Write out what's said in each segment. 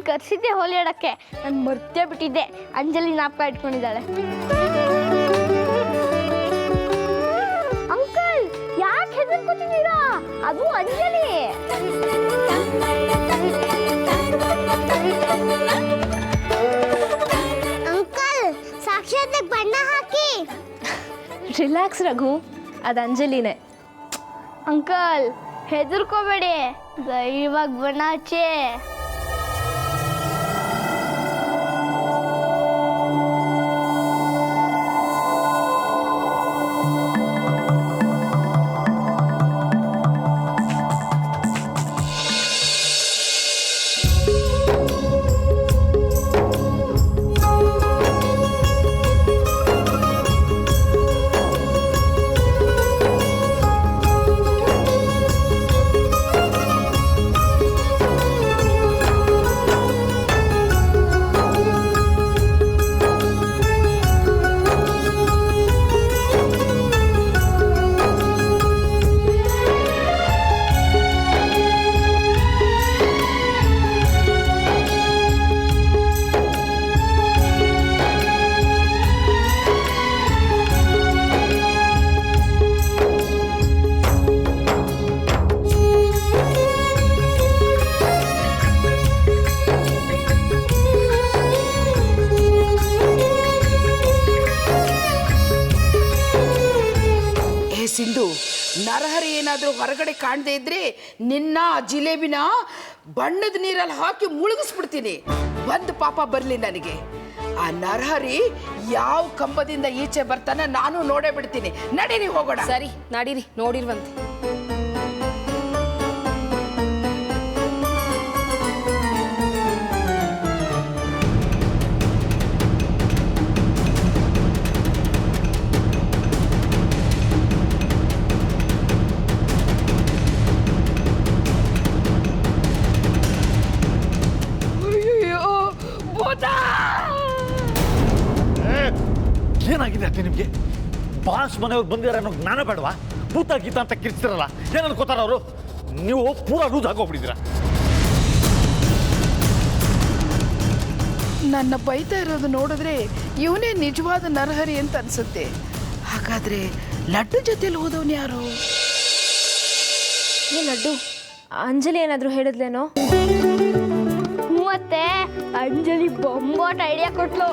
ಕರ್ಸಿದ್ದೆ ಹೋಲಿ ಆಡಕ್ಕೆ ನಾನು ಮರ್ತೇ ಬಿಟ್ಟಿದ್ದೆ. ಅಂಜಲಿ ಜ್ಞಾಪಕ ಇಟ್ಕೊಂಡಿದ್ದಾಳೆ. ಅಂಕಲ್ ಯಾಕೆ ಹೆದರ್ಕೊತಿದ್ದೀರಾ? ಅದು ಅಂಜಲಿ. ಅಂಕಲ್ ಸಾಕ್ಷಾತ್ ಬಣ್ಣ ಹಾಕಿ. ರಿಲ್ಯಾಕ್ಸ್ ರಘು, ಅದು ಅಂಜಲಿನೇ. ಅಂಕಲ್ ಹೆದರ್ಕೋಬೇಡಿ, ಧೈರ್ಯವಾಗಿ ಬಣ್ಣ ಹಚ್ಚಿ. ಸಿಂಧು, ನರಹರಿ ಏನಾದರೂ ಹೊರಗಡೆ ಕಾಣದೇ ಇದ್ರೆ ನಿನ್ನ ಜಿಲೇಬಿನ ಬಣ್ಣದ ನೀರಲ್ಲಿ ಹಾಕಿ ಮುಳುಗಿಸ್ಬಿಡ್ತೀನಿ. ಒಂದು ಪಾಪ ಬರಲಿ ನನಗೆ. ಆ ನರಹರಿ ಯಾವ ಕಂಬದಿಂದ ಈಚೆ ಬರ್ತಾನೆ ನಾನು ನೋಡೇ ಬಿಡ್ತೀನಿ. ನಡೀರಿ ಹೋಗೋಣ. ಸರಿ ನಡೀರಿ, ನೋಡಿರ್ವಂತೆ. ಏನಾಗಿದೆ ಅತ್ತೆ ನಿಮಗೆ? ಬಾಸ್ ಮನೆಯವ್ರು ಬಂದಿದ್ದಾರೆ ಅನ್ನೋ ಜ್ಞಾನ ಬೇಡವಾ? ಭೂತ ಗೀತ ಅಂತ ಕಿರ್ಚ್ತಿರಲ್ಲ, ಏನು ಅನ್ಕೋತಾರ ಅವರು? ನೀವು ಪೂರಾ ಲೂಸ್ ಆಗೋಗ್ಬಿಟ್ಟಿದ್ದೀರಾ. ನನ್ನ ಬೈತಾ ಇರೋದು ನೋಡಿದ್ರೆ ಇವನೇ ನಿಜವಾದ ನರಹರಿ ಅಂತ ಅನ್ಸುತ್ತೆ. ಹಾಗಾದ್ರೆ ಲಡ್ಡು ಜೊತೆಲಿ ಹೋದವನು ಯಾರು? ಏ ಲಡ್ಡು, ಅಂಜಲಿ ಏನಾದರೂ ಹೇಳಿದ್ಲೇನೋ? ಮತ್ತೆ ಅಂಜಲಿ ಬೊಂಬಾಟ್ ಐಡಿಯಾ ಕೊಟ್ಲು.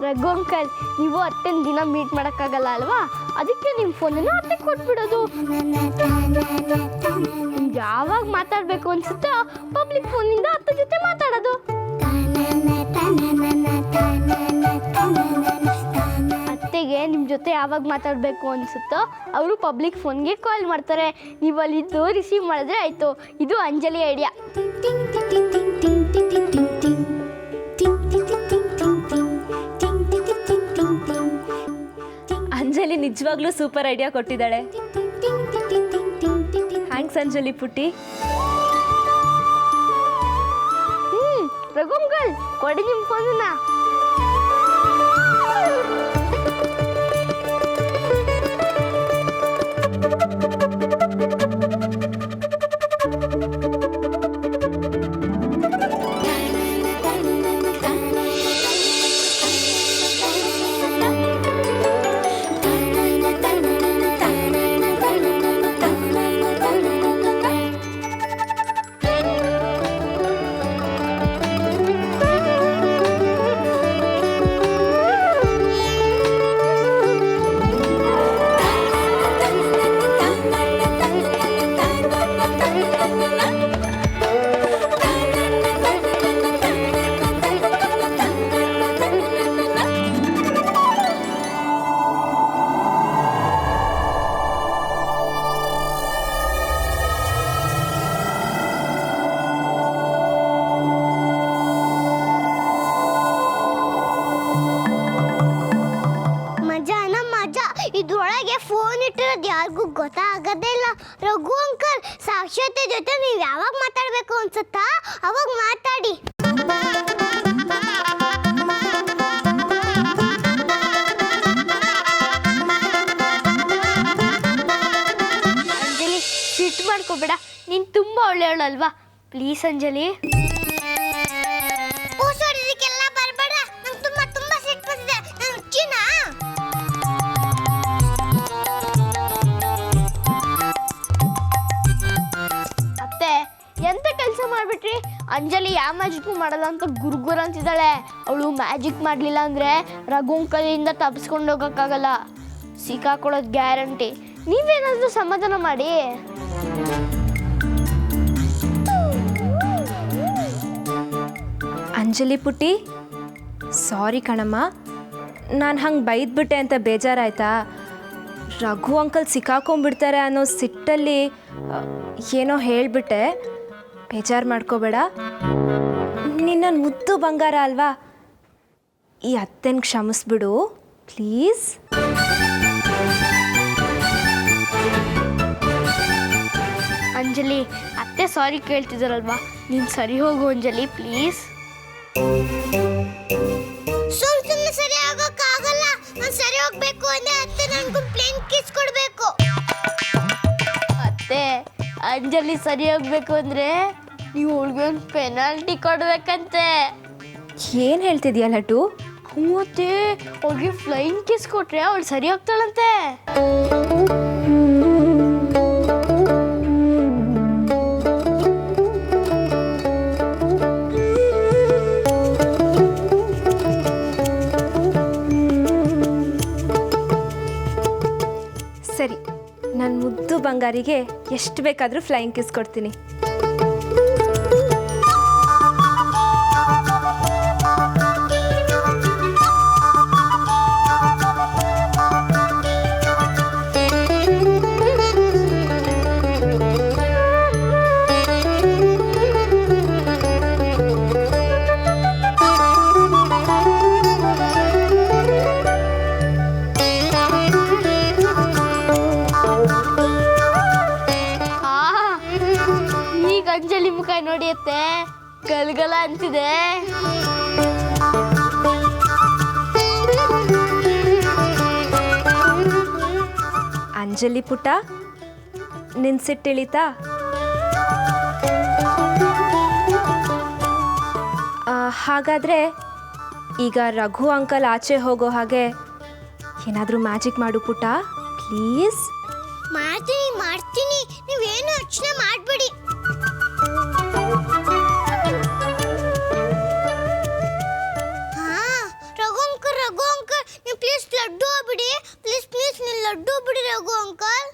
ರಘು ಅಂಕಲ್, ನೀವು ಅತ್ತೆನ ದಿನ ಮೀಟ್ ಮಾಡೋಕ್ಕಾಗಲ್ಲ ಅಲ್ವಾ? ಅದಕ್ಕೆ ನಿಮ್ಮ ಫೋನನ್ನು ಅತ್ತೆಗೆ ಕೊಟ್ಬಿಡೋದು. ನಿಮ್ಗೆ ಯಾವಾಗ ಮಾತಾಡಬೇಕು ಅನ್ಸುತ್ತೋ ಪಬ್ಲಿಕ್ ಫೋನಿಂದ ಅತ್ತೆ ಜೊತೆ ಮಾತಾಡೋದು. ಅತ್ತೆಗೆ ನಿಮ್ಮ ಜೊತೆ ಯಾವಾಗ ಮಾತಾಡಬೇಕು ಅನ್ಸುತ್ತೋ ಅವರು ಪಬ್ಲಿಕ್ ಫೋನ್ಗೆ ಕಾಲ್ ಮಾಡ್ತಾರೆ. ನೀವು ಅಲ್ಲಿದ್ದು ರಿಸೀವ್ ಮಾಡಿದ್ರೆ ಆಯಿತು. ಇದು ಅಂಜಲಿ ಐಡಿಯಾ. ಅಂಜಲಿ ನಿಜವಾಗ್ಲೂ ಸೂಪರ್ ಐಡಿಯಾ ಕೊಟ್ಟಿದ್ದಾಳೆ. ಥ್ಯಾಂಕ್ಸ್ ಅಂಜಲಿ ಪುಟ್ಟಿ. ರಘು ಅಂಕಲ್, ಕೊಡಿ ನಿಮ್ಮ ಫೋನನ್ನ. ಇದ್ರೊಳಗೆ ಫೋನ್ ಇಟ್ಟಿರೋದು ಯಾರಿಗೂ ಗೊತ್ತಾಗದೇ ಇಲ್ಲ. ರಘು ಅಂಕಲ್, ಸಾಕ್ಷಾತೆ ಜೊತೆ ನೀವು ಯಾವಾಗ ಮಾತಾಡಬೇಕು ಅನ್ಸುತ್ತಾ ಅವಾಗ ಮಾತಾಡಿ. ಅಂಜಲಿ ಸಿಟ್ಟು ಮಾಡ್ಕೋಬೇಡ, ನೀನು ತುಂಬ ಒಳ್ಳೆಯವಳಲ್ವಾ. ಪ್ಲೀಸ್ ಅಂಜಲಿ. ಕೂಸೋಡಿದಕ್ಕೆಲ್ಲ ಬರಬೇಡ. ನಂಗೆ ತುಂಬಾ ತುಂಬಾ ಸಿಟ್ಟು ಬಂದಿದೆ. ನಾನು ಹುಚ್ಚಿನಾ? ಅತ್ತೆ ಎಂತ ಕೆಲಸ ಮಾಡಿಬಿಟ್ರಿ? ಅಂಜಲಿ ಯಾವ ಮ್ಯಾಜಿಕ್ಕು ಮಾಡಲ್ಲ ಅಂತ ಗುರುಗುರು ಅಂತಿದ್ದಾಳೆ. ಅವಳು ಮ್ಯಾಜಿಕ್ ಮಾಡಲಿಲ್ಲ ಅಂದರೆ ರಘುಂಕಲಿಂದ ತಪ್ಪಿಸ್ಕೊಂಡು ಹೋಗೋಕ್ಕಾಗಲ್ಲ, ಸಿಕ್ಕಾಕೊಳ್ಳೋದು ಗ್ಯಾರಂಟಿ. ನೀವೇನಾದರೂ ಸಮಾಧಾನ ಮಾಡಿ. ಅಂಜಲಿ ಪುಟ್ಟಿ, ಸಾರಿ ಕಣಮ್ಮ, ನಾನು ಹಂಗೆ ಬೈದ್ಬಿಟ್ಟೆ ಅಂತ ಬೇಜಾರಾಯ್ತಾ? ರಘು ಅಂಕಲ್ ಸಿಕ್ಕಾಕೊಂಡ್ಬಿಡ್ತಾರೆ ಅನ್ನೋ ಸಿಟ್ಟಲ್ಲಿ ಏನೋ ಹೇಳಿಬಿಟ್ಟೆ. ಬೇಜಾರು ಮಾಡ್ಕೋಬೇಡ. ನಿನ್ನ ಮುದ್ದು ಬಂಗಾರ ಅಲ್ವಾ, ಈ ಅತ್ತೆನ ಕ್ಷಮಿಸ್ಬಿಡು ಪ್ಲೀಸ್. ಅಂಜಲಿ, ಅತ್ತೆ ಸಾರಿ ಕೇಳ್ತಿದ್ದಾರಲ್ವಾ, ನೀನು ಸರಿ ಹೋಗು ಅಂಜಲಿ ಪ್ಲೀಸ್. ಸುಮ್ಮನೆ ಸರಿ ಆಗೋಕ್ಕಾಗಲ್ಲ. ನಾನು ಸರಿ ಹೋಗ್ಬೇಕು ಅಂದ್ರೆ ಅತ್ತೆ ನನಗೂ ಪ್ಲೇನ್ ಕಿಸ್ ಕೊಡಬೇಕು. ಅತ್ತೆ, ಅಂಜಲಿ ಸರಿ ಹೋಗ್ಬೇಕು ಅಂದರೆ ನೀವು ಅವಳಿಗೆ ಒಂದು ಪೆನಾಲ್ಟಿ ಕೊಡ್ಬೇಕಂತೆ. ಏನು ಹೇಳ್ತಿದ್ಯಾ ಲಡ್ಡು? ಮತ್ತೆ ಅವಳಿಗೆ ಫ್ಲೈಯಿಂಗ್ ಕಿಸ್ ಕೊಟ್ರೆ ಅವಳು ಸರಿ ಹೋಗ್ತಾಳಂತೆ. ಸರಿ, ನನ್ನ ಮುದ್ದು ಬಂಗಾರಿಗೆ ಎಷ್ಟು ಬೇಕಾದರೂ ಫ್ಲೈಯಿಂಗ್ ಕಿಸ್ ಕೊಡ್ತೀನಿ. ಈಗ ಅಂಜಲಿ ಮುಖ ನೋಡಿಯತ್ತೆ, ಗಲ್ಗಲ ಅಂತಿದೆ. ಅಂಜಲಿ ಪುಟ್ಟ, ನಿನ್ನ ಸಿಟ್ಟಿಳಿತಾ? ಹಾಗಾದರೆ ಈಗ ರಘು ಅಂಕಲ್ ಆಚೆ ಹೋಗೋ ಹಾಗೆ ಏನಾದರೂ ಮ್ಯಾಜಿಕ್ ಮಾಡು ಪುಟ್ಟ ಪ್ಲೀಸ್. ಮಾಡ್ತೀನಿ. ನೀವೇನು ಯೋಚನೆ ಮಾಡಬೇಡಿ. ರಘು ಅಂಕಲ್, ನೀವು ಪ್ಲೀಸ್ ಲಡ್ಡು ಬಿಡಿ. ಪ್ಲೀಸ್ ನೀವು ಲಡ್ಡು ಬಿಡಿ ರಘು ಅಂಕಲ್.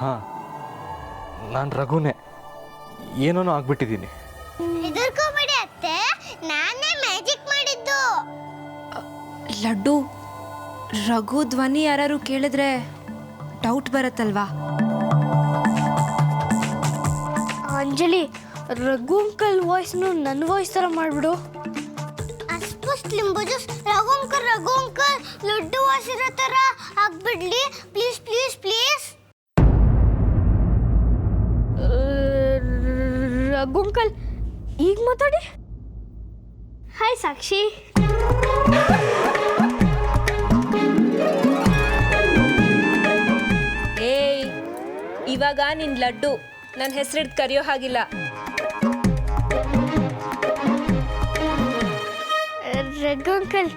ಹಾಂ, ನಾನು ರಘುನೇ. ಏನೋ ಆಗ್ಬಿಟ್ಟಿದ್ದೀನಿ. ಹೆದರ್ಕೋಬೇಡಿ ಅತ್ತೆ, ನಾನೇ ಮ್ಯಾಜಿಕ್ ಮಾಡಿದ್ದು. ಲಡ್ಡು, ರಘು ಧ್ವನಿ ಯಾರು ಕೇಳಿದ್ರೆ ಡೌಟ್ ಬರುತ್ತಲ್ವಾ? ಅಂಜಲಿ, ರಘು ಅಂಕಲ್ ವಾಯ್ಸ್ನು ನನ್ನ ವಾಯ್ಸ್ ಥರ ಮಾಡಿಬಿಡು. ಅಸ್ಪುಸ್ ಲಿಂಬುಜಸ್ ರಘು ಅಂಕಲ್ ಲಡ್ಡು ವಾಸಿರೋ ಥರ ಆಗ್ಬಿಡ್ಲಿ ಪ್ಲೀಸ್. ರಘು ಅಂಕಲ್ ಈಗ ಮಾತಾಡಿ. ಹಾಯ್ ಸಾಕ್ಷಿ. ಏಯ್, ಇವಾಗ ನಿನ್ನ ಲಡ್ಡು ನನ್ನ ಹೆಸರಿಟ್ಟು ಕರೆಯೋ ಹಾಗಿಲ್ಲ. ರಘು ಅಂಕಲ್,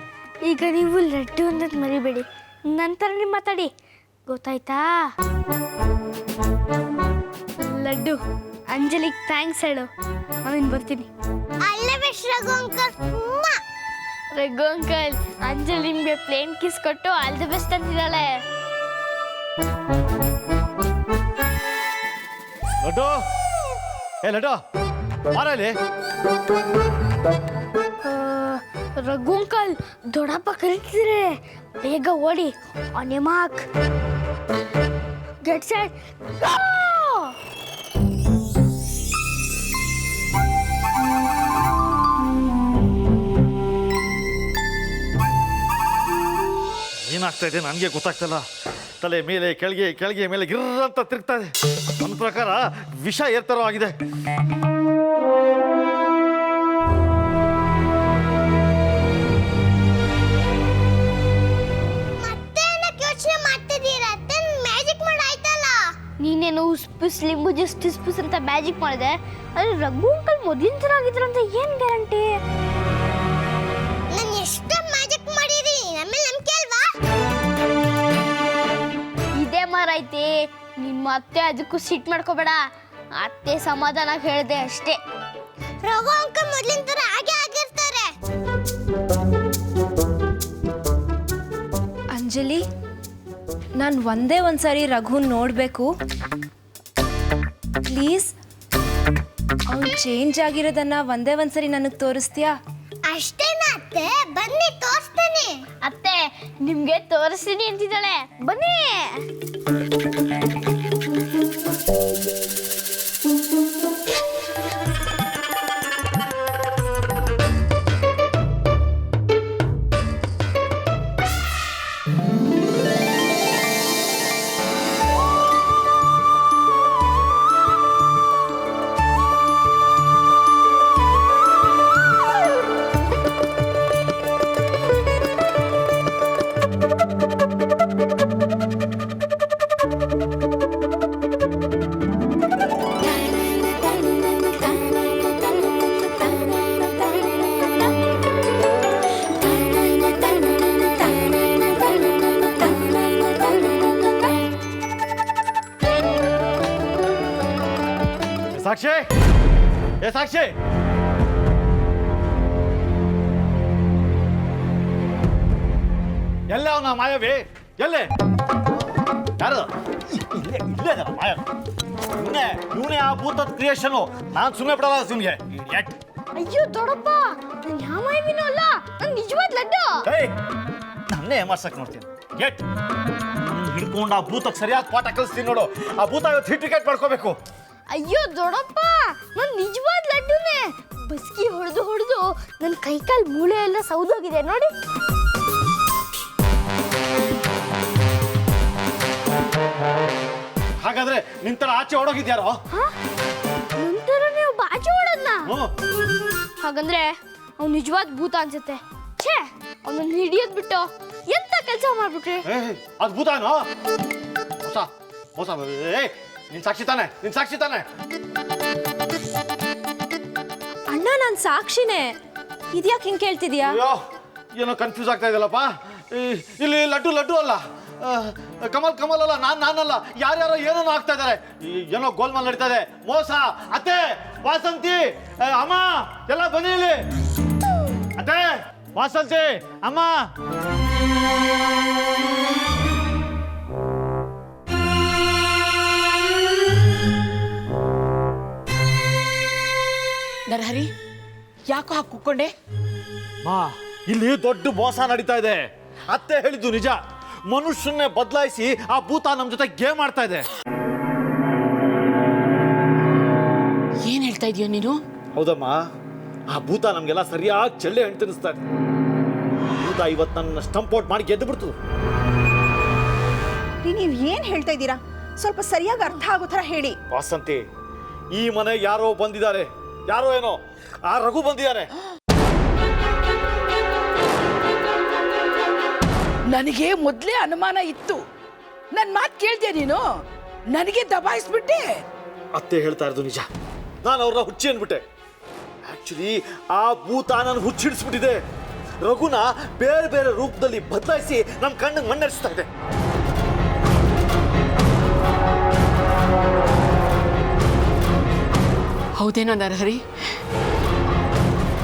ಈಗ ನೀವು ಲಡ್ಡು ಅನ್ನೋದು ಮರಿಬೇಡಿ, ನಂತರ ನೀವು ಮಾತಾಡಿ. ಗೊತ್ತಾಯ್ತಾ? ಲಡ್ಡು, ಅಂಜಲಿಗೆ ಥ್ಯಾಂಕ್ಸ್ ಹೇಳು. ನಾನು ಬರ್ತೀನಿ. ಅಲ್ಲೇ best Raghu uncle. Raghu uncle, Anjali ನಿಮ್ಗೆ ಪ್ಲೇನ್ ಕಿಸ್ ಕೊಟ್ಟು ಆಲ್ ದಿ ಬೆಸ್ಟ್ ಅಂತಿದ್ದಾಳೆ. ಲಡ್ಡು, ಏ ಲಡ್ಡು, ಮಾರಲ್ಲಿ. ರಘು ಅಂಕಲ್, ದೊಡ್ಡಪ್ಪ ಕರೀತಿದ್ರೆ ಬೇಗ ಓಡಿ. On a mark, get set, go! ಏನಾಗ್ತಾ ಇದೆ ನನಗೆ ಗೊತ್ತಾಗ್ತಲ್ಲ. ತಲೆ ಮೇಲೆ ಕೆಳಗೆ, ಕೆಳಗೆ ಮೇಲೆ ಗಿರ್ರ ಅಂತ ತಿರುಗ್ತಾ ಇದೆ. ನನ್ನ ಪ್ರಕಾರ ವಿಷ ಏರ್ತರೋ ಆಗಿದೆ. ಯೋಚನೆ ಮಾಡ್ತಿದ್ದೀರಾ? ಮ್ಯಾಜಿಕ್ ಮಾಡಾಯ್ತಲ್ಲ. ನೀನೇನು ಉಸ್ಪುಸ್ ಲಿಂಬು ಜಸ್ಟ್ ಟಿಸ್ಪುಸ್ ಅಂತ ಮ್ಯಾಜಿಕ್ ಮಾಡಿದೆ. ಆದರೆ ರಘು ಅಂಕಲ್ ಮೊದಲಿನ ಥರ ಆಗಿದ್ರಂತ ಏನು ಗ್ಯಾರಂಟಿ? ನಾನು ಎಷ್ಟು ಮ್ಯಾಜಿಕ್ ಮಾಡಿರಿ, ನಮ್ಮೇಲೆ ನಂಬಿಕೆ ಅಲ್ವಾ? ಇದೇ ಮಾರೈತಿ. ನಿಮ್ಮ ಅತ್ತೆ ಅದಕ್ಕೂ ಸಿಟ್ಟು ಮಾಡ್ಕೋಬೇಡ. ಅತ್ತೆ ಸಮಾಧಾನ ಹೇಳಿದೆ ಅಷ್ಟೇ. ರಘು ಅಂಕಲ್ ಮೊದಲಿನ ಥರ ಹಾಗೆ ಆಗಿರ್ತಾರೆ. ಅಂಜಲಿ, ನಾನು ಒಂದೇ ಒಂದ್ಸರಿ ರಘುನ್ ನೋಡಬೇಕು ಪ್ಲೀಸ್. ಅವ್ನು ಚೇಂಜ್ ಆಗಿರೋದನ್ನ ಒಂದೇ ಒಂದ್ಸರಿ ನನಗೆ ತೋರಿಸ್ತೀಯಾ? ಅಷ್ಟೇನಾ ಅತ್ತೆ? ಬನ್ನಿ ತೋರಿಸ್ತೇನೆ. ಅತ್ತೆ ನಿಮ್ಗೆ ತೋರಿಸ್ತೀನಿ ಅಂತಿದ್ದಾಳೆ, ಬನ್ನಿ. ಸಾಕ್ಷಿ, ಏ ಸಾಕ್ಷಿ, ಎಲ್ಲ ಅವನ ಮಾಯವಿ ಎಲ್ಲೇ? ಯಾರು? ಇಲ್ಲೇ ಇಲ್ಲೇ ಅದಲ್ಲ ಮಾಯವಿ. ಇವನೇ ಆ ಭೂತದ ಕ್ರಿಯೇಷನು. ನಾನು ಸುಮ್ಮನೆ ಬಿಡಲ್ಲ ಸುಮ್ಗೆ. ಅಯ್ಯೋ ದೊಡ್ಡಪ್ಪ, ನಾನು ಯಾವ ಮಾಯವಿನೂ ಅಲ್ಲ, ನಾನು ನಿಜವಾದ ಲಡ್ಡು. ಏಯ್, ನನ್ನೇ ಏಮಾರ್ಸಕ್ ನೋಡ್ತೀನಿ. ಗೆಟ್ ಹಿಡ್ಕೊಂಡು ಆ ಭೂತಕ್ಕೆ ಸರಿಯಾದ ಪಾಠ ಕಲಿಸ್ತೀನಿ ನೋಡು. ಆ ಭೂತ ಇವತ್ತು ಹಿಟ್ ವಿಕೆಟ್ ಮಾಡ್ಕೋಬೇಕು. ಅಯ್ಯೋ ದೊಡ್ಡಪ್ಪ, ನಾನು ನಿಜವಾದ ಲಡ್ಡುನೇ. ಬಸ್ಕಿ ಹೊಡೆದು ಹೊಡೆದು ನನ್ನ ಕೈಕಾಲು ಮೂಳೆ ಎಲ್ಲ ಸೌದೋಗಿದೆ ನೋಡಿ. ಹಾಗಾದ್ರೆ ನಿಂತರ ಆಚೆ ಓಡೋಗಿದ್ಯಾರೋ? ನಂತರ ನೀವು ಬಾಚಿ ಹೊಡೋದ್ನ? ಹ್ಞೂ. ಹಾಗಂದ್ರೆ ಅವ್ನು ನಿಜವಾದ ಭೂತ ಅನ್ಸುತ್ತೆ. ಛೇ, ಅವನನ್ನ ಹಿಡಿಯೋದ್ ಬಿಟ್ಟು ಎಂತ ಕೆಲಸ ಮಾಡ್ಬಿಟ್ರಿ? ಅದು ಭೂತಾನೋ? ಮೋಸ ಮೋಸ. ಏಯ್, ನಿನ್ ಸಾಕ್ಷಿ ತಾನೆ, ನಿನ್ ಸಾಕ್ಷಿ ತಾನೆ. ಅಣ್ಣ, ನಾನು ಸಾಕ್ಷಿನೇ. ಇದ್ಯಾಕೆ ಹಿಂಗೆ ಕೇಳ್ತಿದ್ಯಾ? ಅಯ್ಯೋ, ಏನೋ ಕನ್ಫ್ಯೂಸ್ ಆಗ್ತಾ ಇದೆಯಲ್ಲಪ್ಪ. ಇಲ್ಲಿ ಲಡ್ಡು ಲಡ್ಡು ಅಲ್ಲ, ಕಮಲ್ ಕಮಲ್ ಅಲ್ಲ, ನಾನಲ್ಲ, ಯಾರ್ಯಾರೋ ಏನೇನೋ ಆಗ್ತಾ ಇದ್ದಾರೆ. ಏನೋ ಗೋಲ್ಮಾಲ್ ನಡೀತಾ ಇದೆ. ಮೋಸ. ಅತ್ತೆ, ವಾಸಂತಿ, ಅಮ್ಮ ಎಲ್ಲ ಬನ್ನಿ ಇಲ್ಲಿ. ಅತ್ತೆ, ವಾಸಂತಿ, ಅಮ್ಮ. ನರಹರಿ, ಯಾಕೋ ಹಾಕಿ ಕುಕ್ಕೊಂಡೆ? ಮಾ, ಇಲ್ಲಿ ದೊಡ್ಡ ಮೋಸ ನಡೀತಾ ಇದೆ. ಅತ್ತೆ ಹೇಳಿದ್ದು ನಿಜ. ಮನುಷ್ಯನ್ನೇ ಬದಲಾಯಿಸಿ ಆ ಭೂತ ನಮ್ಮ ಜೊತೆ ಗೇಮ್ ಆಡ್ತಾ ಇದೆ. ಏನ್ ಹೇಳ್ತಾ ಇದೀಯ ನೀನು? ಹೌದಮ್ಮ, ಆ ಭೂತ ನಮ್ಗೆಲ್ಲ ಸರಿಯಾಗಿ ಚೆಳ್ಳೆ ಹಣ್ಣು ತಿನ್ನಿಸ್ತಾ ಇದೆ. ಭೂತ ಇವತ್ತು ನನ್ನ ಸ್ಟಂಪೌಟ್ ಮಾಡಿ ಗೆದ್ದು ಬಿಡ್ತು. ನೀವು ಏನ್ ಹೇಳ್ತಾ ಇದ್ದೀರಾ? ಸ್ವಲ್ಪ ಸರಿಯಾಗಿ ಅರ್ಥ ಆಗೋ ಥರ ಹೇಳಿ. ವಾಸಂತಿ, ಈ ಮನೆ ಯಾರೋ ಬಂದಿದ್ದಾರೆ. ಯಾರೋ ಏನೋ ಆ ರಘು ಬಂದಿದ್ದಾರೆ. ನನಗೆ ಮೊದಲೇ ಅನುಮಾನ ಇತ್ತು. ನನ್ನ ಮಾತು ಕೇಳ್ತೀಯ ನೀನು? ನನಗೆ ದಬಾಯಿಸ್ಬಿಟ್ಟೆ. ಅತ್ತೆ ಹೇಳ್ತಾ ಇರೋದು ನಿಜ. ನಾನು ಅವ್ರನ್ನ ಹುಚ್ಚಿ ಅಂದ್ಬಿಟ್ಟೆ. ಆಕ್ಚುಲಿ ಆ ಭೂತ ನಾನು ಹುಚ್ಚಿಡಿಸ್ಬಿಟ್ಟಿದೆ. ರಘುನ ಬೇರೆ ಬೇರೆ ರೂಪದಲ್ಲಿ ಬದಲಾಯಿಸಿ ನಮ್ಮ ಕಣ್ಣಿಗೆ ಮಣ್ಣೆರಿಸ್ತಾ ಇದೆ. ಹೌದೇನೋ ನರಹರಿ,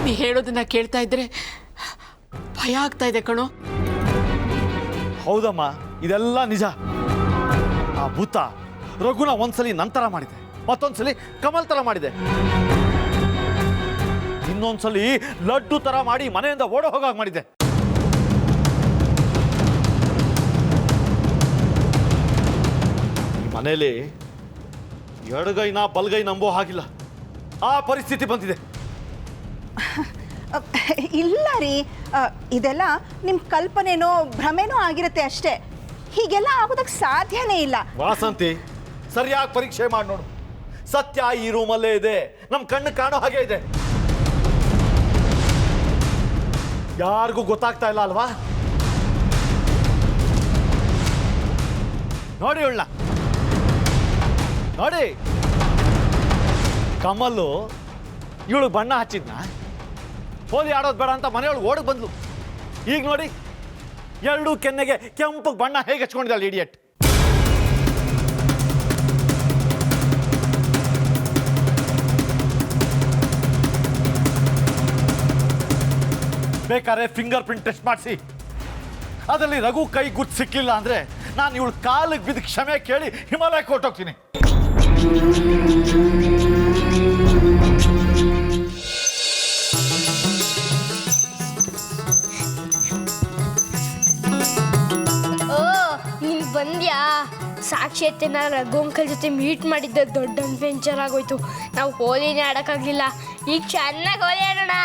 ನೀ ಹೇಳೋದನ್ನ ಕೇಳ್ತಾ ಇದ್ರೆ ಭಯ ಆಗ್ತಾ ಇದೆ ಕಣೋ. ಹೌದಮ್ಮ, ಇದೆಲ್ಲ ನಿಜ. ಆ ಭೂತ ರಘುನ ಒಂದ್ಸಲಿ ನಂತರ ಮಾಡಿದೆ, ಮತ್ತೊಂದ್ಸಲಿ ಕಮಲ್ ತರ ಮಾಡಿದೆ, ಇನ್ನೊಂದ್ಸಲಿ ಲಡ್ಡು ತರ ಮಾಡಿ ಮನೆಯಿಂದ ಓಡೋ ಹೋಗಾಗ ಮಾಡಿದೆ. ಈ ಮನೇಲಿ ಎಡಗೈನ ಬಲಗೈ ನಂಬೋ ಹಾಗಿಲ್ಲ, ಆ ಪರಿಸ್ಥಿತಿ ಬಂದಿದೆ. ಇಲ್ಲ ರೀ, ಇದೆಲ್ಲ ನಿಮ್ಮ ಕಲ್ಪನೆನೋ ಭ್ರಮೆನೋ ಆಗಿರುತ್ತೆ ಅಷ್ಟೇ. ಹೀಗೆಲ್ಲ ಆಗೋದಕ್ಕೆ ಸಾಧ್ಯನೇ ಇಲ್ಲ. ವಾಸಂತಿ, ಸರಿಯಾಗಿ ಪರೀಕ್ಷೆ ಮಾಡಿ ನೋಡು. ಸತ್ಯ ಈ ರೂಮಲ್ಲೇ ಇದೆ, ನಮ್ಮ ಕಣ್ಣು ಕಾಣೋ ಹಾಗೆ ಇದೆ. ಯಾರಿಗೂ ಗೊತ್ತಾಗ್ತಾ ಇಲ್ಲ ಅಲ್ವಾ? ನೋಡಿ ಉಳ್ಳ, ನೋಡಿ ಕಮಲ್ಲು ಇವಳು ಬಣ್ಣ ಹಚ್ಚಿದ್ನ, ಹೋಲಿ ಆಡೋದು ಬೇಡ ಅಂತ ಮನೆಯೊಳಗೆ ಓಡಕ್ ಬಂದ್ಲು. ಈಗ ನೋಡಿ ಎರಡೂ ಕೆನ್ನೆಗೆ ಕೆಂಪು ಬಣ್ಣ ಹೇಗೆ ಹಚ್ಕೊಂಡಿದ್ದಾಳೆ ಇಡಿಯಟ್. ಬೇಕಾದ್ರೆ ಫಿಂಗರ್ ಪ್ರಿಂಟ್ ಟೆಸ್ಟ್ ಮಾಡಿಸಿ, ಅದರಲ್ಲಿ ರಘು ಕೈ ಗುರ್ತು ಸಿಕ್ಕಿಲ್ಲ ಅಂದ್ರೆ ನಾನು ಇವಳು ಕಾಲಿಗೆ ಬಿದ್ದು ಕ್ಷಮೆ ಕೇಳಿ ಹಿಮಾಲಯಕ್ಕೆ ಹೊರಟೋಗ್ತೀನಿ. ಓ, ನೀನ್ ಬಂದ್ಯಾ? ಸಾಕ್ಷಿಯತೆನ ರಘು ಅಂಕಲ್ ಜೊತೆ ಮೀಟ್ ಮಾಡಿದ್ದ ದೊಡ್ಡ ಅಡ್ವೆಂಚರ್ ಆಗೋಯ್ತು. ನಾವು ಹೋಲಿನೇ ಆಡೋಕ್ಕಾಗಲಿಲ್ಲ. ಈಗ ಚೆನ್ನಾಗಿ ಹೋಲಿ ಆಡೋಣ.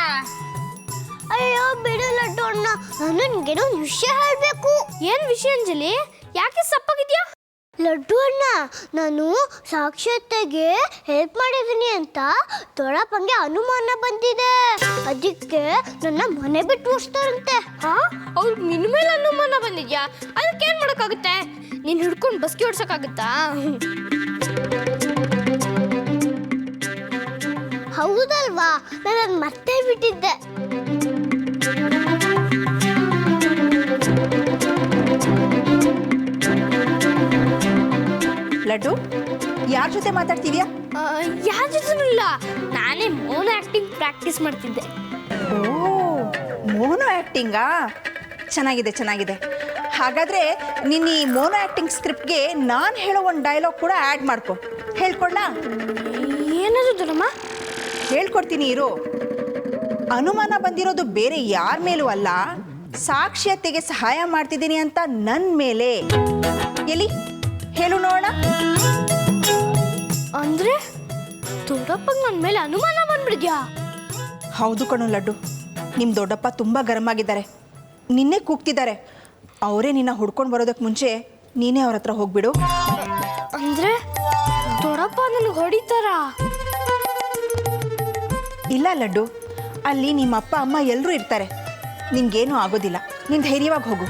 ಅಯ್ಯೋ ಬಿಡು ಲಡ್ಡು ಅಣ್ಣ, ನಾನು ನಿನ್ಗೇನೋ ಒಂದು ವಿಷಯ ಹೇಳಬೇಕು. ಏನ್ ವಿಷಯ ಅಂಜಲಿ? ಯಾಕೆ ಸಪ್ಪಾಗಿದ್ಯಾ? ಲಡ್ಡು ಅಣ್ಣ, ನಾನು ಸಾಕ್ಷಾತ್ತೆಗೆ ಹೆಲ್ಪ್ ಮಾಡಿದ್ದೀನಿ ಅಂತ ದೊಡ್ಡಪ್ಪಂಗೆ ಅನುಮಾನ ಬಂದಿದೆ. ಅದಕ್ಕೆ ನನ್ನ ಮನೆ ಬಿಟ್ಟು ಓಡಿಸ್ತಾರಂತೆ. ಅವ್ರಿಗೆ ನಿನ್ನ ಮೇಲೆ ಅನುಮಾನ ಬಂದಿದ್ಯಾ? ಅದಕ್ಕೇನ್ ಮಾಡೋಕ್ಕಾಗುತ್ತೆ? ನೀನು ಹಿಡ್ಕೊಂಡು ಬಸ್ಗೆ ಓಡ್ಸೋಕ್ಕಾಗುತ್ತಾ? ಹೌದಲ್ವಾ, ನಾನು ಮತ್ತೆ ಬಿಟ್ಟಿದ್ದೆ. ಲಡ್ಡು, ಯಾರ ಜೊತೆ ಮಾತಾಡ್ತೀವ್ಯಾ? ಯಾರ ಜೊತೆನೂ ಇಲ್ಲ, ನಾನೇ ಮೌನ ಆಕ್ಟಿಂಗ್ ಪ್ರಾಕ್ಟೀಸ್ ಮಾಡ್ತಿದ್ದೆ. ಓ, ಮೋನೋ ಆ್ಯಕ್ಟಿಂಗಾ? ಚೆನ್ನಾಗಿದೆ ಚೆನ್ನಾಗಿದೆ. ಹಾಗಾದರೆ ನಿನ್ನ ಈ ಮೋನೋ ಆ್ಯಕ್ಟಿಂಗ್ ಸ್ಕ್ರಿಪ್ಟ್ಗೆ ನಾನು ಹೇಳೋ ಒಂದು ಡೈಲಾಗ್ ಕೂಡ ಆ್ಯಡ್ ಮಾಡ್ಕೊ. ಹೇಳ್ಕೊಡ್ಲಾ? ಏನದು ದೊಡ್ಡಮ್ಮ? ಹೇಳ್ಕೊಡ್ತೀನಿ ಇರು. ಅನುಮಾನ ಬಂದಿರೋದು ಬೇರೆ ಯಾರ ಮೇಲೂ ಅಲ್ಲ, ಸಾಕ್ಷಿಯತೆಗೆ ಸಹಾಯ ಮಾಡ್ತಿದ್ದೀನಿ ಅಂತ ನನ್ನ ಮೇಲೆ. ಎಲ್ಲಿ ಹೇಳು ನೋಡೋಣ. ಅಂದ್ರೆ ದೊಡ್ಡಪ್ಪಗೆ ನನ್ನ ಮೇಲೆ ಅನುಮಾನ ಬಂದ್ಬಿಡ್ದ್ಯಾ? ಹೌದು ಕಣೋ ಲಡ್ಡು, ನಿಮ್ಮ ದೊಡ್ಡಪ್ಪ ತುಂಬ ಗರಂ ಆಗಿದ್ದಾರೆ, ನಿನ್ನೆ ಕೂಗ್ತಿದ್ದಾರೆ. ಅವರೇ ನಿನ್ನ ಹುಡ್ಕೊಂಡು ಬರೋದಕ್ಕೆ ಮುಂಚೆ ನೀನೇ ಅವ್ರ ಹತ್ರ ಹೋಗ್ಬಿಡು. ಅಂದ್ರೆ ದೊಡ್ಡಪ್ಪ ನನಗೆ ಹೊಡಿತಾರಾ? ಇಲ್ಲ ಲಡ್ಡು, ಅಲ್ಲಿ ನಿಮ್ಮ ಅಪ್ಪ ಅಮ್ಮ ಎಲ್ಲರೂ ಇರ್ತಾರೆ, ನಿನ್ಗೇನೂ ಆಗೋದಿಲ್ಲ. ನೀನು ಧೈರ್ಯವಾಗಿ ಹೋಗು.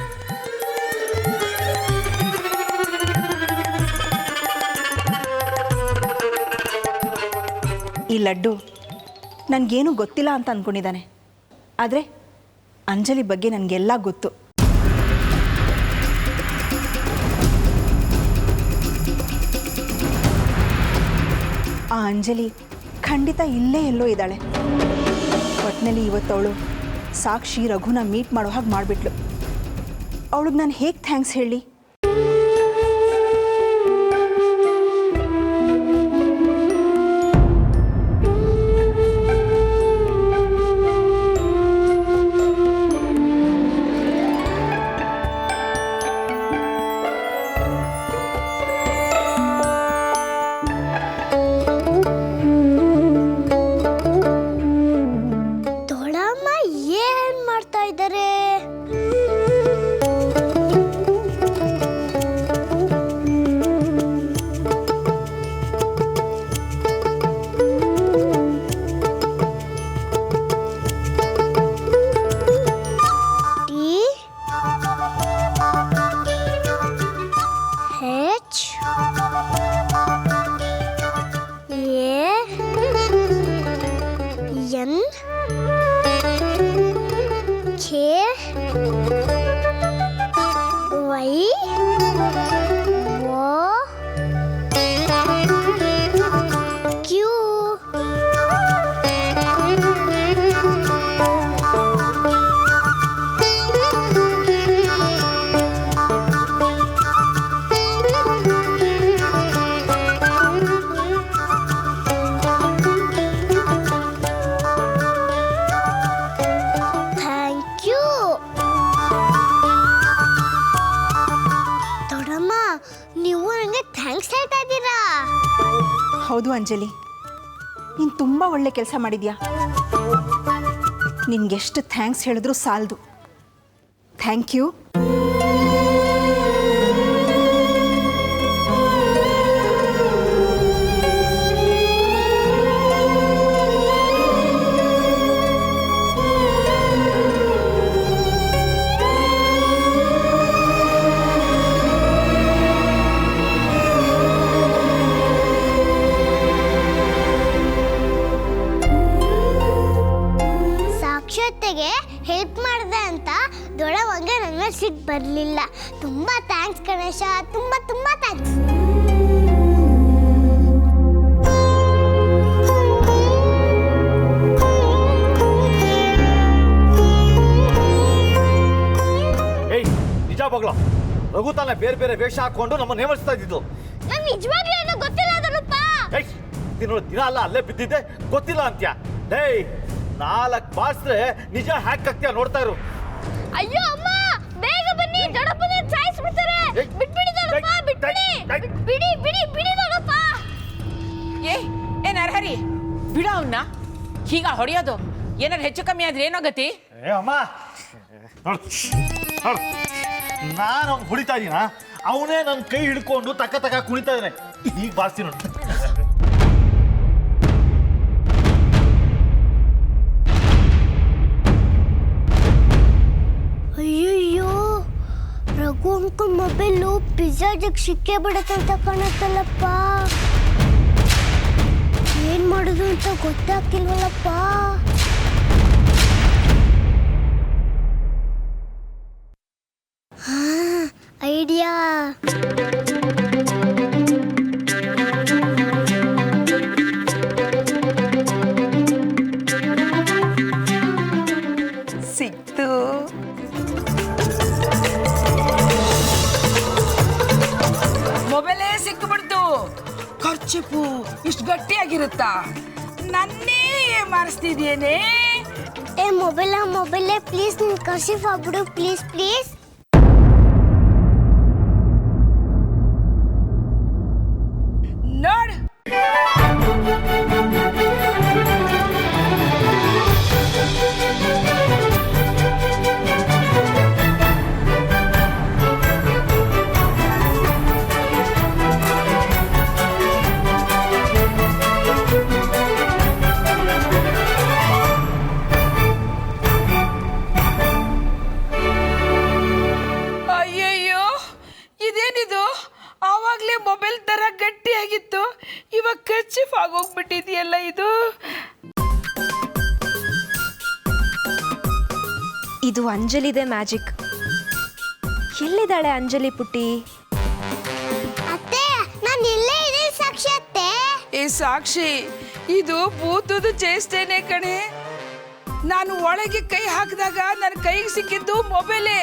ಈ ಲಡ್ಡು ನನಗೇನು ಗೊತ್ತಿಲ್ಲ ಅಂತ ಅಂದ್ಕೊಂಡಿದ್ದಾನೆ, ಆದರೆ ಅಂಜಲಿ ಬಗ್ಗೆ ನನಗೆಲ್ಲ ಗೊತ್ತು. ಆ ಅಂಜಲಿ ಖಂಡಿತ ಇಲ್ಲೇ ಎಲ್ಲೋ ಇದ್ದಾಳೆ. ಒಟ್ಟಿನಲ್ಲಿ ಇವತ್ತವಳು ಸಾಕ್ಷಿ ರಘುನ ಮೀಟ್ ಮಾಡೋ ಹಾಗೆ ಮಾಡಿಬಿಟ್ಲು. ಅವಳಿಗೆ ನಾನು ಹೇಗೆ ಥ್ಯಾಂಕ್ಸ್ ಹೇಳಿ? ದೊಡ್ಡಮ್ಮ ಏನ್ ಮಾಡ್ತಾ ಇದ್ದಾರೆ? ನನಗೆ ಥ್ಯಾಂಕ್ಸ್ ಹೇಳ್ತಾ ಇದ್ದೀರಾ? ಹೌದು ಅಂಜಲಿ, ನೀನು ತುಂಬ ಒಳ್ಳೆ ಕೆಲಸ ಮಾಡಿದ್ಯಾ. ನಿನ್ಗೆಷ್ಟು ಥ್ಯಾಂಕ್ಸ್ ಹೇಳಿದ್ರು ಸಾಲದು. Thank you. ಸಾಕ್ಷತೆಗೆ ಹೆಲ್ಪ್ ಮಾಡಿದೆ ಅಂತ ದೊಡ್ಡವಂಗೆ ನನ್ನ ಸಿಟ್ಟು ಬರಲಿಲ್ಲ. ತುಂಬ ಥ್ಯಾಂಕ್ಸ್ ಗಣೇಶ, ತುಂಬ ತುಂಬ ಥ್ಯಾಂಕ್ಸ್. ಏಯ್ ನಿಜ ಬಗ್ಲ, ರಘು ತಾನೇ ಬೇರೆ ಬೇರೆ ವೇಷ ಹಾಕೊಂಡು ನಮ್ಮ ನೇಮಿಸ್ತಾ ಇದ್ದಿದ್ದು. ನಂಗೆ ನಿಜವಾಗ್ಲೂ ಏನೋ ಗೊತ್ತಿಲ್ಲ ಅದರಪ್ಪ. ಏಯ್ ದಿನ ಅಲ್ಲ ಅಲ್ಲೇ ಬಿದ್ದಿದ್ದೆ, ಗೊತ್ತಿಲ್ಲ ಅಂತ್ಯ. ಏಯ್ 4 ಬಾರ್ಸ್ರೆ ನಿಜ ಹ್ಯಾಕ್ ಆಗ್ತೀಯ, ನೋಡ್ತಾ ಇರು. ಅಯ್ಯೋ ಅಮ್ಮ, ಬೇಗ ಬನ್ನಿ, ದೊಡ್ಡಪ್ಪನ ಸಾಯಿಸ್ಬಿಡ್ತಾರೆ. ಬಿಟ್ಬಿಡಿ ದೊಡ್ಡಪ್ಪ, ಬಿಟ್ಬಿಡಿ. ಬಿಡಿ ಬಿಡಿ ಬಿಡಿ ದೊಡ್ಡಪ್ಪ. ಏ ನರಹರಿ, ಬಿಡ ಅವನ್ನ. ಹೀಗ ಹೊಡೆಯೋದು ಏನಾರು ಹೆಚ್ಚು ಕಮ್ಮಿ ಆದ್ರೆ ಏನೋ ಗತಿ? ಏ ಅಮ್ಮ, ನೋಡು ನಾನು ಅವ್ನು ಹೊಡಿತಾ ಇದೀನ, ಅವನೇ ನನ್ನ ಕೈ ಹಿಡ್ಕೊಂಡು ತಕ್ಕ ಕುಣಿತಾ ಇದ್ದಾನೆ. ಈಗ ಬಾರಿಸ್ತೀನಿ ನೋಡು. ಅಯ್ಯಯ್ಯೋ, ರಘು ಅಂಕಲ್ ಮೊಬೈಲು ಪಿಜ್ಜಾ ಜಗ್ ಸಿಕ್ಕೇ ಬಿಡತ್ತಂತ ಕಾಣತ್ತಲ್ಲಪ್ಪ. ಏನ್ ಮಾಡೋದು ಅಂತ ಗೊತ್ತಾಗ್ತಿಲ್ವಲ್ಲಪ್ಪ. ಐಡಿಯಾ. ಸಿಕ್ತು. ಮೊಬೈಲೇ ಸಿಕ್ಕಿಬಿಡ್ತು. ಖರ್ಚಿಪು ಇಷ್ಟು ಗಟ್ಟಿಯಾಗಿರುತ್ತಾ? ನನ್ನೇ ಮಾರಿಸ್ತಿದ್ಯೇನೆ. ಏ ಮೊಬೈಲೇ ಪ್ಲೀಸ್ ನಿನ್ ಕರ್ಸಿಫ್ ಆಗ್ಬಿಡು ಪ್ಲೀಸ್ ಪ್ಲೀಸ್. ನೋಡ್, ಅಯ್ಯಯ್ಯೋ, ಇದೇನಿದು? ಆವಾಗ್ಲೇ ಮೊಬೈಲ್ ತರ ಗಟ್ಟಿಯಾಗಿತ್ತು, ಇವಾಗ ಕರ್ಚಿಫ್ ಆಗೋಗ್ಬಿಟ್ಟಿದೆಯಲ್ಲ ಇದು. ಇದು ಅಂಜಲಿದೆ ಮ್ಯಾಜಿಕ್. ಎಲ್ಲಿದ್ದಾಳೆ ಅಂಜಲಿ ಪುಟ್ಟಿ? ಅತ್ತೆ, ನಾನು ಇಲ್ಲೇ ಇದ್ದೀನಿ ಸಾಕ್ಷಿ ಅತ್ತೆ. ಏ ಸಾಕ್ಷಿ, ಇದು ಭೂತದ ಚೇಷ್ಟೆನೆ ಕಣೆ. ನಾನು ಒಳಗೆ ಕೈ ಹಾಕಿದಾಗ ನನ್ನ ಕೈಗೆ ಸಿಕ್ಕಿದ್ದು ಮೊಬೈಲೇ.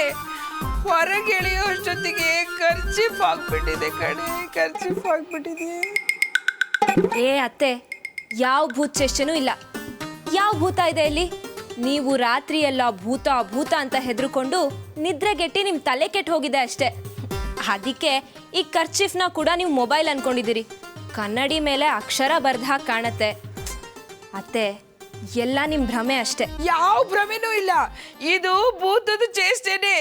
ಹೊರಗೆ ಎಳೆಯೋ ಅಷ್ಟೊತ್ತಿಗೆ ಖರ್ಚಿಫ್ ಆಗ್ಬಿಟ್ಟಿದೆ ಕಣೆ, ಖರ್ಚಿಫ್ ಆಗ್ಬಿಟ್ಟಿದೆ. ಏ ಅತ್ತೆ, ಯಾವ ಭೂತ ಚೇಷ್ಟೆನೂ ಇಲ್ಲ. ಯಾವ ಭೂತ ಇದೆ ಇಲ್ಲಿ? ನೀವು ರಾತ್ರಿ ಎಲ್ಲ ಭೂತ ಭೂತ ಅಂತ ಹೆದರ್ಕೊಂಡು ನಿದ್ರೆಗೆಟ್ಟಿ ನಿಮ್ಮ ತಲೆ ಕೆಟ್ಟು ಹೋಗಿದೆ ಅಷ್ಟೇ. ಅದಕ್ಕೆ ಈ ಖರ್ಚಿಫ್ನ ಕೂಡ ನೀವು ಮೊಬೈಲ್ ಅನ್ಕೊಂಡಿದ್ದೀರಿ. ಕನ್ನಡಿ ಮೇಲೆ ಅಕ್ಷರ ಬರ್ದ ಹಾಗೆ ಕಾಣತ್ತೆ. ಅತ್ತೆ, ಎಲ್ಲ ನಿಮ್ಮ ಭ್ರಮೆ ಅಷ್ಟೇ. ಯಾವ ಭ್ರಮೆನೂ ಇಲ್ಲ, ಇದು ಭೂತದ ಚೇಷ್ಟೆನೆ.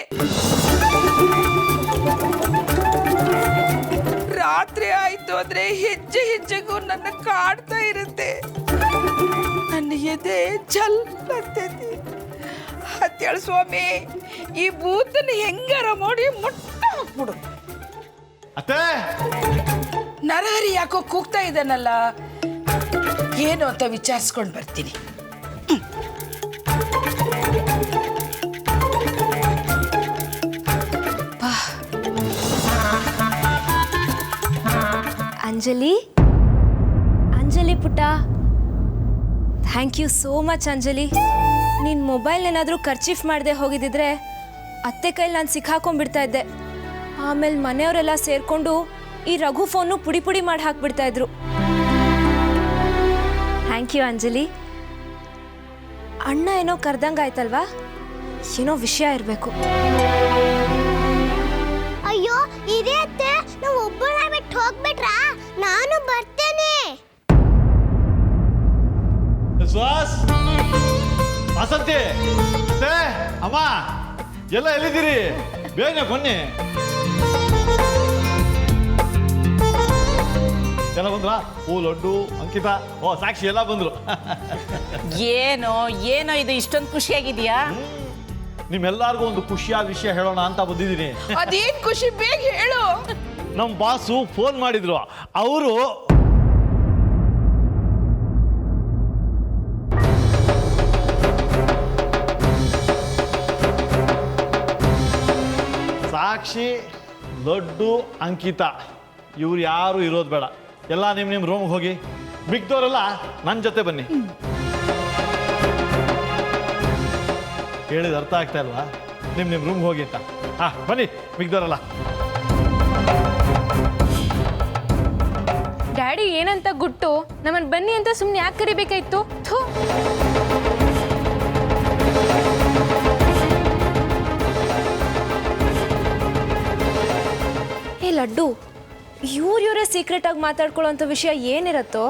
ರಾತ್ರಿ ಆಯ್ತು ಅಂದ್ರೆ ಹೆಜ್ಜೆ ಹೆಜ್ಜೆಗೂ ನನ್ನ ಕಾಡ್ತಾ ಇರುತ್ತೆ. ನನ್ನ ಎದೆ ಜಲ್ ಆಗ್ತೈತಿ. ಹತ್ಯಾಳ ಸ್ವಾಮಿ, ಈ ಭೂತನ ಹೆಂಗಾರ ಮಾಡಿ ಮುಟ್ಟ ಹಾಕ್ಬಿಡು. ಅತ್ತೆ, ನರಹರಿ ಯಾಕೋ ಕೂಗ್ತಾ ಇದ್ದಾನಲ್ಲ, ಏನು ಅಂತ ವಿಚಾರಿಸ್ಕೊಂಡು ಬರ್ತೀನಿ. ಅಂಜಲಿ, ಅಂಜಲಿ ಪುಟ್ಟ, thank you so much Anjali. ನೀನು ಮೊಬೈಲ್ ಏನಾದರೂ ಖರ್ಚೀಫ್ ಮಾಡದೆ ಹೋಗಿದ್ದಿದ್ರೆ ಅತ್ತೆ ಕೈಲಿ ನಾನು ಸಿಕ್ಕಾಕೊಂಡ್ಬಿಡ್ತಾ ಇದ್ದೆ. ಆಮೇಲೆ ಮನೆಯವರೆಲ್ಲ ಸೇರಿಕೊಂಡು ಈ ರಘು ಫೋನು ಪುಡಿ ಪುಡಿ ಮಾಡಿ ಹಾಕ್ಬಿಡ್ತಾ ಇದ್ರು. Thank you Anjali. ಅಣ್ಣ ಏನೋ ಕರ್ದಂಗಾಯ್ತಲ್ವಾ? ಏನೋ ವಿಷಯ ಇರಬೇಕು. ಅಯ್ಯೋ ಇದೇ ಅತ್ತೆ, ನಾವು ಒಬ್ಬನ ಬಿಟ್ಟು ವಾಸಂತಿ ಅತ್ತೆ, ಅಮ್ಮ ಎಲ್ಲ ಎಲ್ಲಿದ್ದೀರಿ? ಬೇಗ ಬನ್ನಿ. ಎಲ್ಲ ಬಂದ್ರ? ಹೂ, ಲಡ್ಡು, ಅಂಕಿತಾ, ಓ ಸಾಕ್ಷಿ ಎಲ್ಲ ಬಂದ್ರು. ಏನೋ ಏನೋ ಇದು ಇಷ್ಟೊಂದು ಖುಷಿಯಾಗಿದೆಯಾ? ನಿಮ್ಮೆಲ್ಲರಿಗೂ ಒಂದು ಖುಷಿಯಾದ ವಿಷಯ ಹೇಳೋಣ ಅಂತ ಬಂದಿದ್ದೀನಿ. ಅದೇನ್ ಖುಷಿ, ಬೇಗ ಹೇಳು. ನಮ್ಮ ಬಾಸು ಫೋನ್ ಮಾಡಿದ್ರು. ಅವರು ಸಾಕ್ಷಿ, ಲಡ್ಡು, ಅಂಕಿತಾ ಇವ್ರು ಯಾರು ಇರೋದು ಬೇಡ, ಎಲ್ಲ ನಿಮ್ಮ ರೂಮ್ಗೆ ಹೋಗಿ. ಮಿಕ್ದವರೆಲ್ಲ ನನ್ನ ಜೊತೆ ಬನ್ನಿ. ಹೇಳಿದ ಅರ್ಥ ಆಗ್ತಾ ಇಲ್ವಾ? ನಿಮ್ಮ ರೂಮ್ಗೆ ಹೋಗಿ ಅಂತ. ಬನ್ನಿ ಮಿಕ್ದವರೆಲ್ಲ. ಡ್ಯಾಡಿ ಏನಂತ ಗುಟ್ಟು ನಮ್ಮನ್ನು ಬನ್ನಿ ಅಂತ ಸುಮ್ಮನೆ ಯಾಕೆ ಕರಿಬೇಕಾಯ್ತು? ಥೂ. ಏ ಲಡ್ಡು, ಇವರೇ ಸೀಕ್ರೆಟ್ ಆಗಿ ಮಾತಾಡ್ಕೊಳ್ಳೋಂಥ ವಿಷಯ ಏನಿರತ್ತೋ?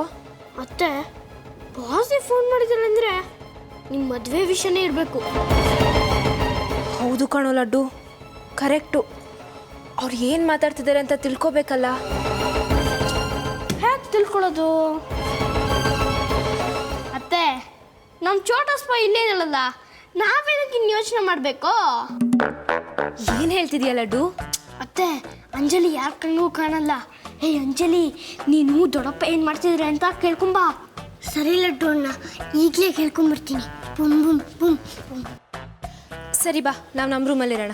ಅತ್ತೆ, ಬಾಸೇ ಫೋನ್ ಮಾಡಿದಾರೆ ಅಂದರೆ ನಿಮ್ಮ ಮದುವೆ ವಿಷಯನೇ ಇರಬೇಕು. ಹೌದು ಕಣೋ ಲಡ್ಡು, ಕರೆಕ್ಟು. ಅವ್ರು ಏನು ಮಾತಾಡ್ತಿದ್ದಾರೆ ಅಂತ ತಿಳ್ಕೊಬೇಕಲ್ಲ. ಹೇಗೆ ತಿಳ್ಕೊಳ್ಳೋದು? ಅತ್ತೆ, ನಮ್ಮ ಚೋಟಸ್ಪ ಇಲ್ಲೇ ಇರಲ್ಲ, ನಾವೇನಕ್ಕೆ ಇನ್ನು ಯೋಚನೆ ಮಾಡಬೇಕು? ಏನು ಹೇಳ್ತಿದ್ಯಾ ಲಡ್ಡು? ಅತ್ತೆ, ಅಂಜಲಿ ಯಾರ ಕಣ್ಗೂ ಕಾಣಲ್ಲ. ಹೇ ಅಂಜಲಿ, ನೀನು ದೊಡ್ಡಪ್ಪ ಏನು ಮಾಡ್ತಿದ್ರೆ ಅಂತ ಕೇಳ್ಕೊಂಬಾ. ಸರಿ ಲಡ್ಡು ಅಣ್ಣ, ಈಗಲೇ ಕೇಳ್ಕೊಂಬರ್ತೀನಿ. ಬುಮ್ ಬುಮ್ ಬುಮ್ ಬುಮ್. ಸರಿ ಬಾ, ನಾವು ನಮ್ಮ ರೂಮಲ್ಲಿರೋಣ.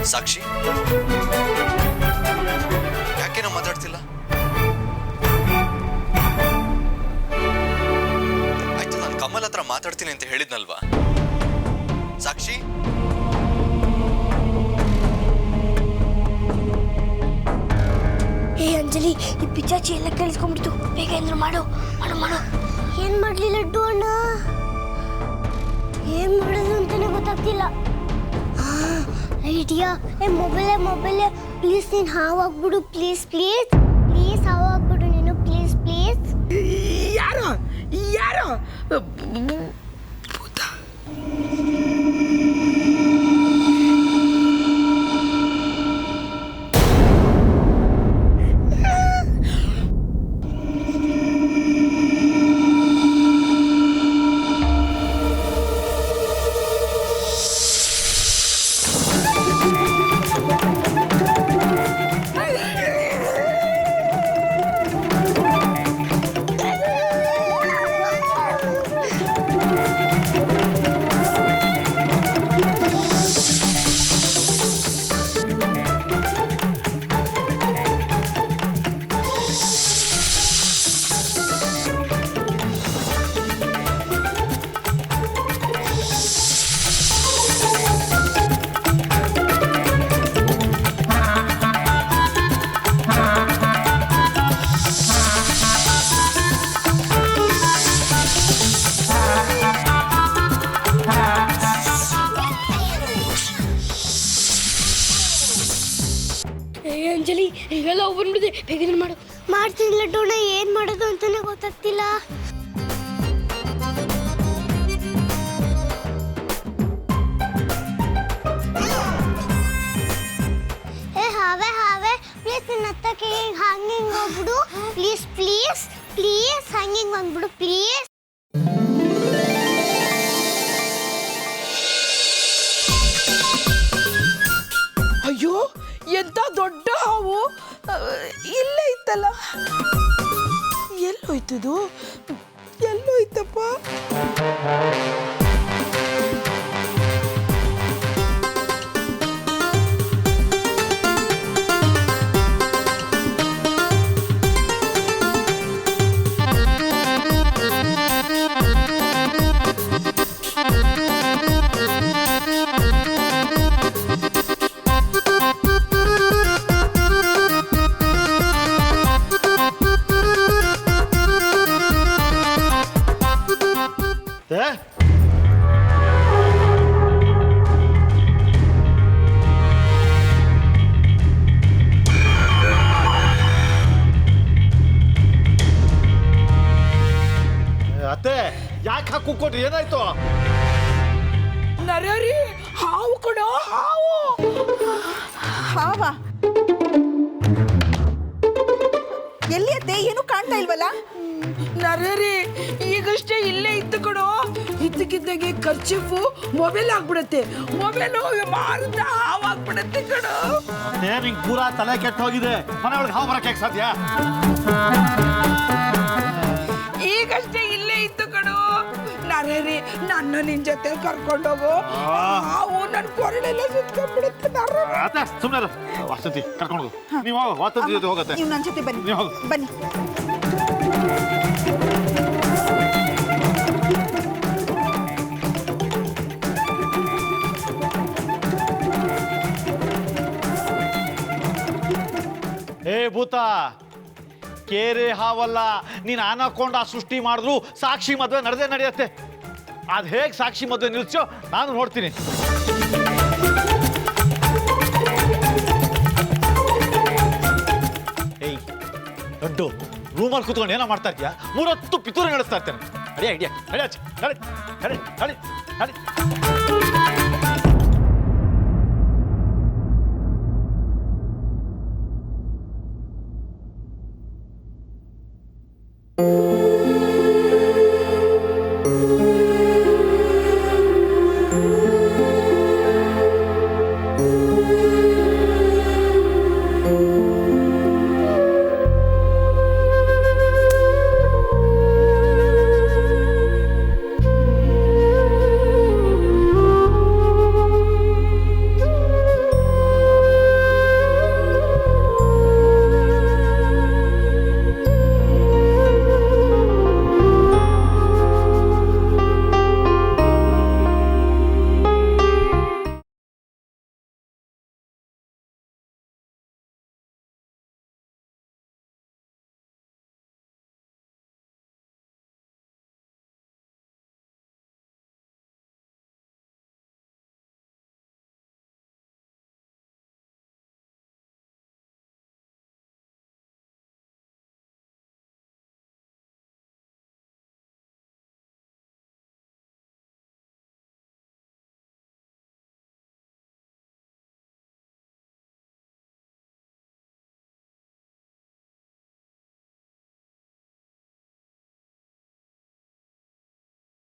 ಸಾಕ್ಷಿ, ಯಾಕೇನೋ ಮಾತಾಡ್ತಿಲ್ಲ? ಆಯ್ತು, ನಾನು ಕಮಲ್ ಹತ್ರ ಮಾತಾಡ್ತೀನಿ ಅಂತ ಹೇಳಿದ್ನಲ್ವಾ? ಸಾಕ್ಷಿ, ಹೇ ಅಂಜಲಿ, ಈ ಪಿಚಾಚಿ ಎಲ್ಲ ಕೇಳಿಸ್ಕೊಂಡ್ಬಿಡ್ತು. ಬೇಗ ಏನಾದ್ರು ಮಾಡು ಮಾಡು ಮಾಡು. ಏನು ಮಾಡಲಿ ಲಡ್ಡು ಅಣ್ಣ? ಏನು ಮಾಡೋದು ಅಂತಾನೆ ಗೊತ್ತಾಗ್ತಿಲ್ಲ. ಐಡಿಯಾ. ಮೊಬೈಲೇ ಪ್ಲೀಸ್ ನೀನು ಹಾವಾಗ್ಬಿಡು. ಪ್ಲೀಸ್ ಪ್ಲೀಸ್ ಪ್ಲೀಸ್ ಹಾವಾಗ್ಬಿಡು ನೀನು. Please please. ಯಾರೋ ಯಾರೋ ಅಂಜಲಿ, ಇವೆಲ್ಲ ಬಂದ್ಬಿಡಿದೆ. ಬೇಗ ಮಾಡು. ಮಾಡ್ತೀನಿ ಲಡ್ಡು ಅಣ್ಣ, ಏನು ಮಾಡೋದು ಅಂತಾನೆ ಗೊತ್ತಾಗ್ತಿಲ್ಲ. ಹಾವೆ ಪ್ಲೀಸ್ ನನ್ನ ಹತ್ತಕ್ಕೆ ಹಂಗೆ ಹೋಗ್ಬಿಡು. ಪ್ಲೀಸ್ ಪ್ಲೀಸ್ ಪ್ಲೀಸ್ ಹಂಗೆ ಬಂದ್ಬಿಡು ಪ್ಲೀಸ್. ಅಯ್ಯೋ, ಎಂತ ದೊಡ್ಡ ಹಾವು! ಇಲ್ಲೇ ಇತ್ತಲ್ಲ, ಎಲ್ಲೋಯ್ತದು? ಎಲ್ಲೋಯ್ತಪ್ಪ? ಕೊಟ್ರಿ ಏನಾಯ್ತು? ನರರಿ ಹಾವು ಕಣೋ ಹಾವು. ಹಾವ ಎಲ್ಲಿ ಅತ್ತೆ? ಏನು ಕಾಣ್ತಾ ಇಲ್ವಲ್ಲ? ನರರಿ ಈಗಷ್ಟೇ ಇಲ್ಲೇ ಇತ್ತು ಕಣೋ. ಇದ್ದಕ್ಕಿದ್ದಾಗೆ ಖರ್ಚಿಫು ಮೊಬೈಲ್ ಆಗ್ಬಿಡತ್ತೆ, ಮೊಬೈಲು ಮಾರುತ್ತ ಹಾವಾಗ್ಬಿಡತ್ತೆ ಕಣೋ. ನಿಂಗೆ ಪೂರಾ ತಲೆ ಕೆಟ್ಟ ಹೋಗಿದೆ. ಮನೆ ಒಳಗೆ ಹಾವು ಬರಕ್ಕೆ ಸಾಧ್ಯ? ಈಗಷ್ಟೇ ಇಲ್ಲೇ ಇತ್ತು ಕಣೋ. ನರರಿ ನನ್ನ ನಿನ್ ಜೊತೆ ಕರ್ಕೊಂಡೋಗು. ಹಾವು ನನ್ನ ಕೊರಳೆಲ್ಲ ಸುತ್ಕೊಂಡ್ಬಿಡುತ್ತೆ ನರರಿ. ಅತ್ತೆ ಸುಮ್ಮನೆ ವಾಸಂತಿ ಕರ್ಕೊಂಡು ಹೋಗು. ನೀವು ವಾಸಂತಿ ಜೊತೆ ಹೋಗತ್ತೆ. ನೀವು ನನ್ನ ಜೊತೆ ಬನ್ನಿ, ನೀವು ಹೋಗು. ಬನ್ನಿ. ಏ ಭೂತ, ಕೇರೆ ಹಾವಲ್ಲ, ನೀನು ಅನಕೊಂಡ ಸೃಷ್ಟಿ ಮಾಡಿದ್ರು ಸಾಕ್ಷಿ ಮದುವೆ ನಡೆಯುತ್ತೆ. ಅದು ಹೇಗೆ ಸಾಕ್ಷಿ ಮದುವೆ ನಿಲ್ಸೋ ನಾನು ನೋಡ್ತೀನಿ. ಏಯ್ ದೊಡ್ಡು, ರೂಮಲ್ಲಿ ಕೂತ್ಕೊಂಡು ಏನೋ ಮಾಡ್ತಾ ಇದ್ಯಾ? 3 ಹೊತ್ತು ಪಿತೂರಿ ನಡೆಸ್ತಾ ಇರ್ತೇನೆ. ಅಡಿಯ ನಡಿ ಆಚೆ, ನಡಿ ನಡಿ ನಡಿ.